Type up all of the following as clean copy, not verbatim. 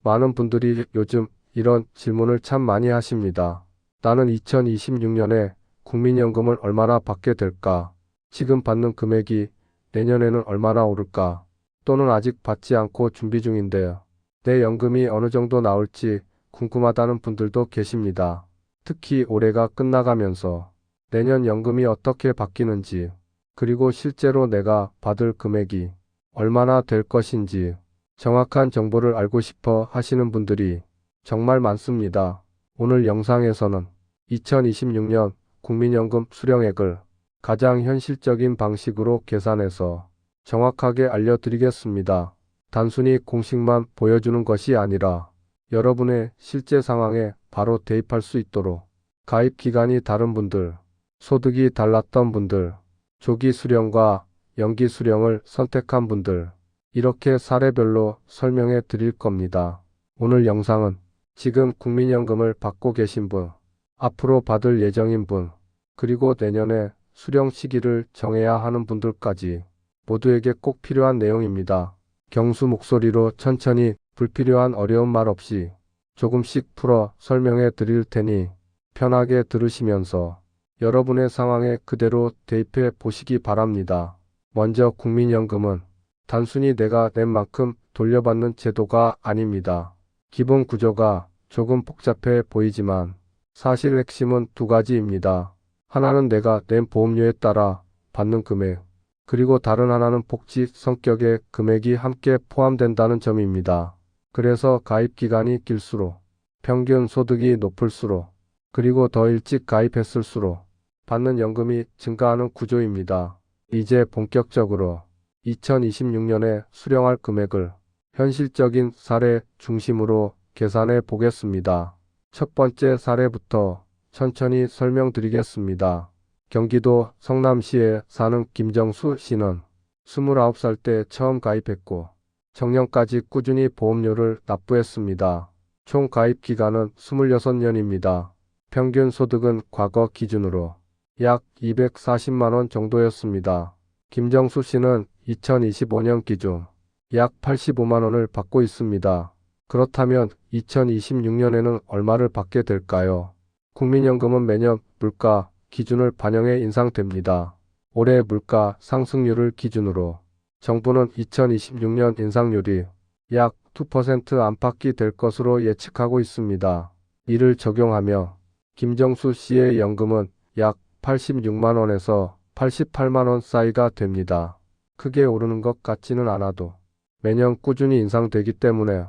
많은 분들이 요즘 이런 질문을 참 많이 하십니다. 나는 2026년에 국민연금을 얼마나 받게 될까? 지금 받는 금액이 내년에는 얼마나 오를까? 또는 아직 받지 않고 준비 중인데 내 연금이 어느 정도 나올지 궁금하다는 분들도 계십니다. 특히 올해가 끝나가면서 내년 연금이 어떻게 바뀌는지, 그리고 실제로 내가 받을 금액이 얼마나 될 것인지 정확한 정보를 알고 싶어 하시는 분들이 정말 많습니다. 오늘 영상에서는 2026년 국민연금 수령액을 가장 현실적인 방식으로 계산해서 정확하게 알려드리겠습니다. 단순히 공식만 보여주는 것이 아니라 여러분의 실제 상황에 바로 대입할 수 있도록 가입 기간이 다른 분들, 소득이 달랐던 분들, 조기 수령과 연기 수령을 선택한 분들, 이렇게 사례별로 설명해 드릴 겁니다. 오늘 영상은 지금 국민연금을 받고 계신 분, 앞으로 받을 예정인 분, 그리고 내년에 수령 시기를 정해야 하는 분들까지 모두에게 꼭 필요한 내용입니다. 경수 목소리로 천천히 불필요한 어려운 말 없이 조금씩 풀어 설명해 드릴 테니 편하게 들으시면서 여러분의 상황에 그대로 대입해 보시기 바랍니다. 먼저 국민연금은 단순히 내가 낸 만큼 돌려받는 제도가 아닙니다. 기본 구조가 조금 복잡해 보이지만 사실 핵심은 두 가지입니다. 하나는 내가 낸 보험료에 따라 받는 금액, 그리고 다른 하나는 복지 성격의 금액이 함께 포함된다는 점입니다. 그래서 가입 기간이 길수록, 평균 소득이 높을수록, 그리고 더 일찍 가입했을수록 받는 연금이 증가하는 구조입니다. 이제 본격적으로 2026년에 수령할 금액을 현실적인 사례 중심으로 계산해 보겠습니다. 첫 번째 사례부터 천천히 설명드리겠습니다. 경기도 성남시에 사는 김정수 씨는 29살 때 처음 가입했고 정년까지 꾸준히 보험료를 납부했습니다. 총 가입 기간은 26년입니다. 평균 소득은 과거 기준으로 약 240만 원 정도였습니다. 김정수 씨는 2025년 기준 약 85만 원을 받고 있습니다. 그렇다면 2026년에는 얼마를 받게 될까요? 국민연금은 매년 물가 기준을 반영해 인상됩니다. 올해 물가 상승률을 기준으로 정부는 2026년 인상률이 약 2% 안팎이 될 것으로 예측하고 있습니다. 이를 적용하며 김정수 씨의 연금은 약 86만 원에서 88만 원 사이가 됩니다. 크게 오르는 것 같지는 않아도 매년 꾸준히 인상되기 때문에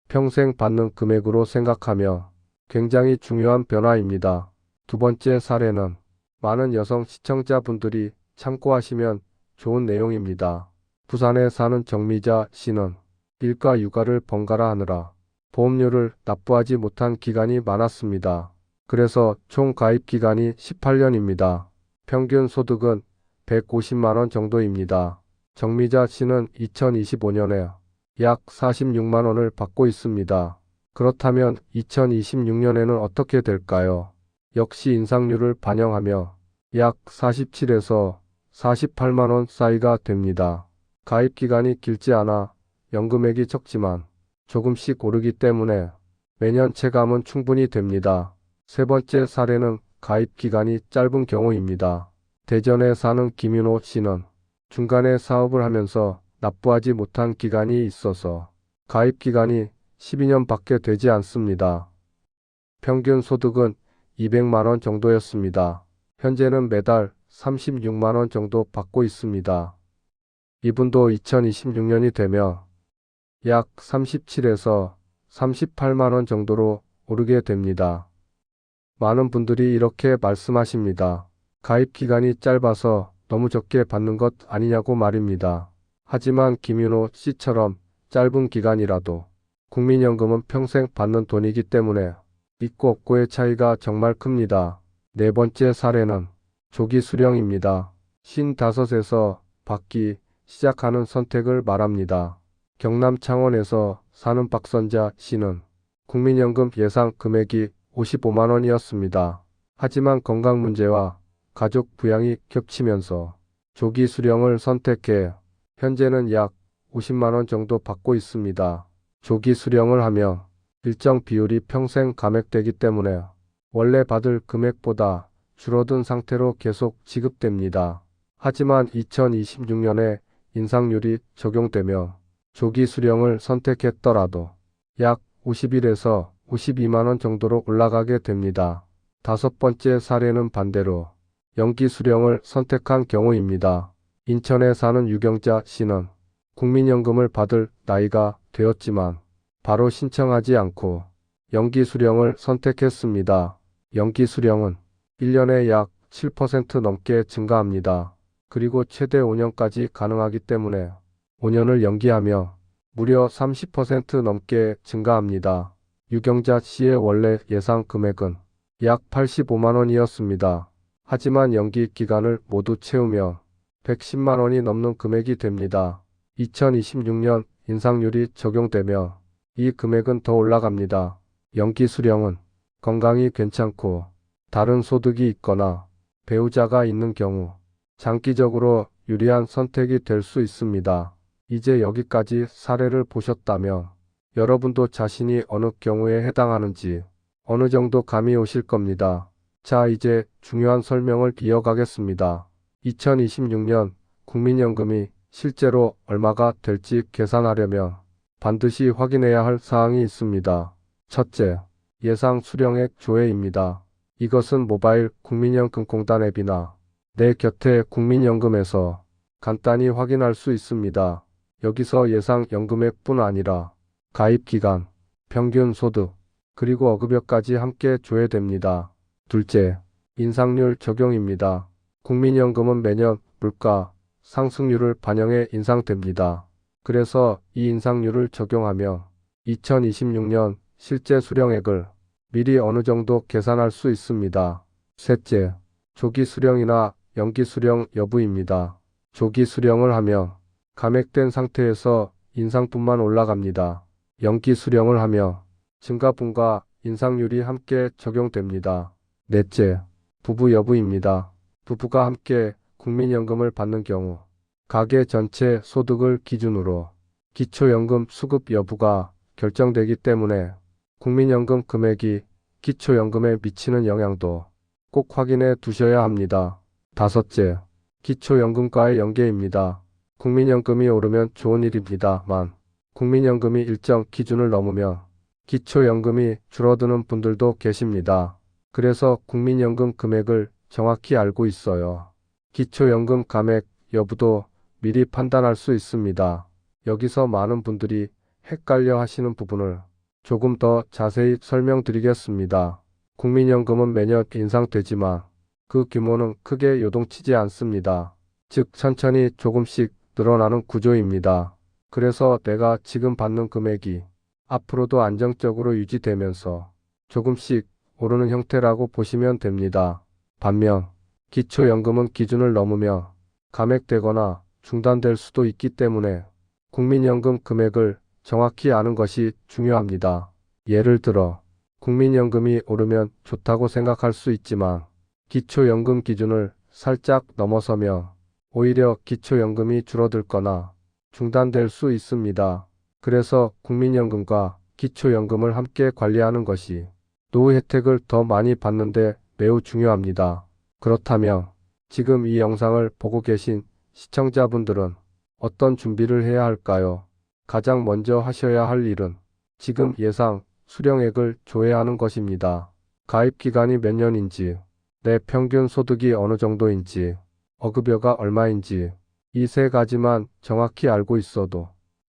평생 받는 금액으로 생각하며 굉장히 중요한 변화입니다. 두 번째 사례는 많은 여성 시청자분들이 참고하시면 좋은 내용입니다. 부산에 사는 정미자 씨는 일과 육아를 번갈아 하느라 보험료를 납부하지 못한 기간이 많았습니다. 그래서 총 가입 기간이 18년입니다. 평균 소득은 150만 원 정도입니다. 정미자 씨는 2025년에 약 46만 원을 받고 있습니다. 그렇다면 2026년에는 어떻게 될까요? 역시 인상률을 반영하며 약 47에서 48만 원 사이가 됩니다. 가입 기간이 길지 않아 연금액이 적지만 조금씩 오르기 때문에 매년 체감은 충분히 됩니다. 세 번째 사례는 가입 기간이 짧은 경우입니다. 대전에 사는 김윤호 씨는 중간에 사업을 하면서 납부하지 못한 기간이 있어서 가입 기간이 12년밖에 되지 않습니다. 평균 소득은 200만 원 정도였습니다. 현재는 매달 36만 원 정도 받고 있습니다. 이분도 2026년이 되면 약 37에서 38만 원 정도로 오르게 됩니다. 많은 분들이 이렇게 말씀하십니다. 가입 기간이 짧아서 너무 적게 받는 것 아니냐고 말입니다. 하지만 김윤호 씨처럼 짧은 기간이라도 국민연금은 평생 받는 돈이기 때문에 있고 없고의 차이가 정말 큽니다. 네 번째 사례는 조기 수령입니다. 55에서 받기 시작하는 선택을 말합니다. 경남 창원에서 사는 박선자 씨는 국민연금 예상 금액이 55만 원이었습니다. 하지만 건강 문제와 가족 부양이 겹치면서 조기 수령을 선택해 현재는 약 50만 원 정도 받고 있습니다. 조기 수령을 하며 일정 비율이 평생 감액되기 때문에 원래 받을 금액보다 줄어든 상태로 계속 지급됩니다. 하지만 2026년에 인상률이 적용되며 조기 수령을 선택했더라도 약 50일에서 52만 원 정도로 올라가게 됩니다. 다섯 번째 사례는 반대로 연기 수령을 선택한 경우입니다. 인천에 사는 유경자 씨는 국민연금을 받을 나이가 되었지만 바로 신청하지 않고 연기 수령을 선택했습니다. 연기 수령은 1년에 약 7% 넘게 증가합니다. 그리고 최대 5년까지 가능하기 때문에 5년을 연기하며 무려 30% 넘게 증가합니다. 유경자 씨의 원래 예상 금액은 약 85만 원이었습니다. 하지만 연기 기간을 모두 채우며 110만 원이 넘는 금액이 됩니다. 2026년 인상률이 적용되며 이 금액은 더 올라갑니다. 연기 수령은 건강이 괜찮고 다른 소득이 있거나 배우자가 있는 경우 장기적으로 유리한 선택이 될 수 있습니다. 이제 여기까지 사례를 보셨다면 여러분도 자신이 어느 경우에 해당하는지 어느 정도 감이 오실 겁니다. 자, 이제 중요한 설명을 이어가겠습니다. 2026년 국민연금이 실제로 얼마가 될지 계산하려면 반드시 확인해야 할 사항이 있습니다. 첫째, 예상 수령액 조회입니다. 이것은 모바일 국민연금공단 앱이나 내 곁에 국민연금에서 간단히 확인할 수 있습니다. 여기서 예상 연금액뿐 아니라 가입 기간, 평균 소득, 그리고 어급여까지 함께 조회됩니다. 둘째, 인상률 적용입니다. 국민연금은 매년 물가 상승률을 반영해 인상됩니다. 그래서 이 인상률을 적용하며 2026년 실제 수령액을 미리 어느 정도 계산할 수 있습니다. 셋째, 조기 수령이나 연기 수령 여부입니다. 조기 수령을 하면 감액된 상태에서 인상분만 올라갑니다. 연기 수령을 하며 증가분과 인상률이 함께 적용됩니다. 넷째, 부부 여부입니다. 부부가 함께 국민연금을 받는 경우 가계 전체 소득을 기준으로 기초연금 수급 여부가 결정되기 때문에 국민연금 금액이 기초연금에 미치는 영향도 꼭 확인해 두셔야 합니다. 다섯째, 기초연금과의 연계입니다. 국민연금이 오르면 좋은 일입니다만 국민연금이 일정 기준을 넘으면 기초연금이 줄어드는 분들도 계십니다. 그래서 국민연금 금액을 정확히 알고 있어요. 기초연금 감액 여부도 미리 판단할 수 있습니다. 여기서 많은 분들이 헷갈려 하시는 부분을 조금 더 자세히 설명드리겠습니다. 국민연금은 매년 인상되지만 그 규모는 크게 요동치지 않습니다. 즉 천천히 조금씩 늘어나는 구조입니다. 그래서 내가 지금 받는 금액이 앞으로도 안정적으로 유지되면서 조금씩 오르는 형태라고 보시면 됩니다. 반면 기초연금은 기준을 넘으며 감액되거나 중단될 수도 있기 때문에 국민연금 금액을 정확히 아는 것이 중요합니다. 예를 들어 국민연금이 오르면 좋다고 생각할 수 있지만 기초연금 기준을 살짝 넘어서면 오히려 기초연금이 줄어들거나 중단될 수 있습니다. 그래서 국민연금과 기초연금을 함께 관리하는 것이 노후 혜택을 더 많이 받는데 매우 중요합니다. 그렇다면 지금 이 영상을 보고 계신 시청자분들은 어떤 준비를 해야 할까요? 가장 먼저 하셔야 할 일은 지금 예상 수령액을 조회하는 것입니다. 가입 기간이 몇 년인지, 내 평균 소득이 어느 정도인지, 어급여가 얼마인지 이 세 가지만 정확히 알고 있어도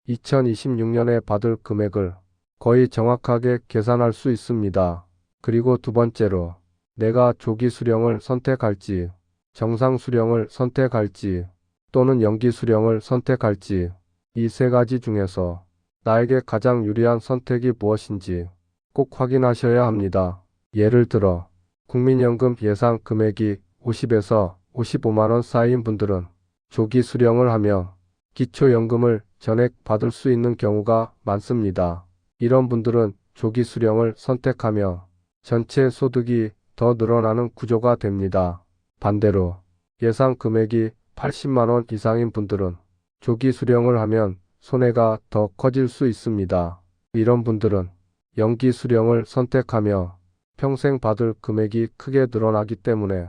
2026년에 받을 금액을 거의 정확하게 계산할 수 있습니다. 그리고 두 번째로 내가 조기 수령을 선택할지, 정상 수령을 선택할지, 또는 연기 수령을 선택할지 이 세 가지 중에서 나에게 가장 유리한 선택이 무엇인지 꼭 확인하셔야 합니다. 예를 들어 국민연금 예상 금액이 50에서 55만 원 사이인 분들은 조기 수령을 하며 기초연금을 전액 받을 수 있는 경우가 많습니다. 이런 분들은 조기 수령을 선택하며 전체 소득이 더 늘어나는 구조가 됩니다. 반대로 예상 금액이 80만 원 이상인 분들은 조기 수령을 하면 손해가 더 커질 수 있습니다. 이런 분들은 연기 수령을 선택하며 평생 받을 금액이 크게 늘어나기 때문에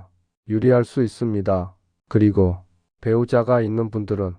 유리할 수 있습니다. 그리고 배우자가 있는 분들은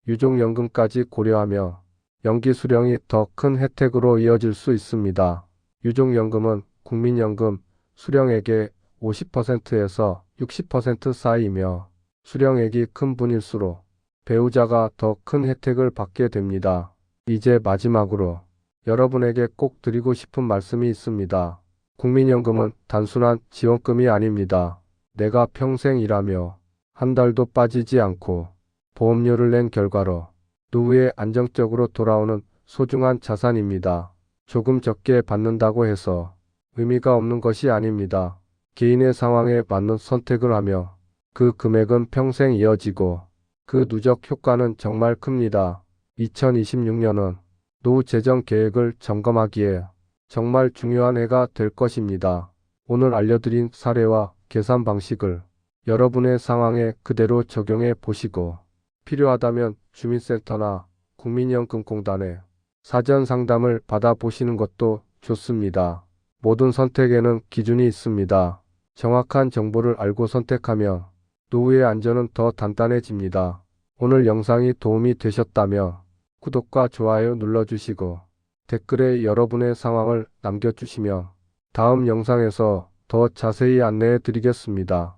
유족연금까지 고려하며 연기 수령이 더 큰 혜택으로 이어질 수 있습니다. 유족연금은 국민연금 수령액의 50%에서 60% 사이이며 수령액이 큰 분일수록 배우자가 더 큰 혜택을 받게 됩니다. 이제 마지막으로 여러분에게 꼭 드리고 싶은 말씀이 있습니다. 국민연금은 단순한 지원금이 아닙니다. 내가 평생 일하며 한 달도 빠지지 않고 보험료를 낸 결과로 노후에 안정적으로 돌아오는 소중한 자산입니다. 조금 적게 받는다고 해서 의미가 없는 것이 아닙니다. 개인의 상황에 맞는 선택을 하며 그 금액은 평생 이어지고 그 누적 효과는 정말 큽니다. 2026년은 노후 재정 계획을 점검하기에 정말 중요한 해가 될 것입니다. 오늘 알려드린 사례와 계산 방식을 여러분의 상황에 그대로 적용해 보시고 필요하다면 주민센터나 국민연금공단에 사전 상담을 받아보시는 것도 좋습니다. 모든 선택에는 기준이 있습니다. 정확한 정보를 알고 선택하면 노후의 안전은 더 단단해집니다. 오늘 영상이 도움이 되셨다면 구독과 좋아요 눌러주시고 댓글에 여러분의 상황을 남겨주시면 다음 영상에서 더 자세히 안내해 드리겠습니다.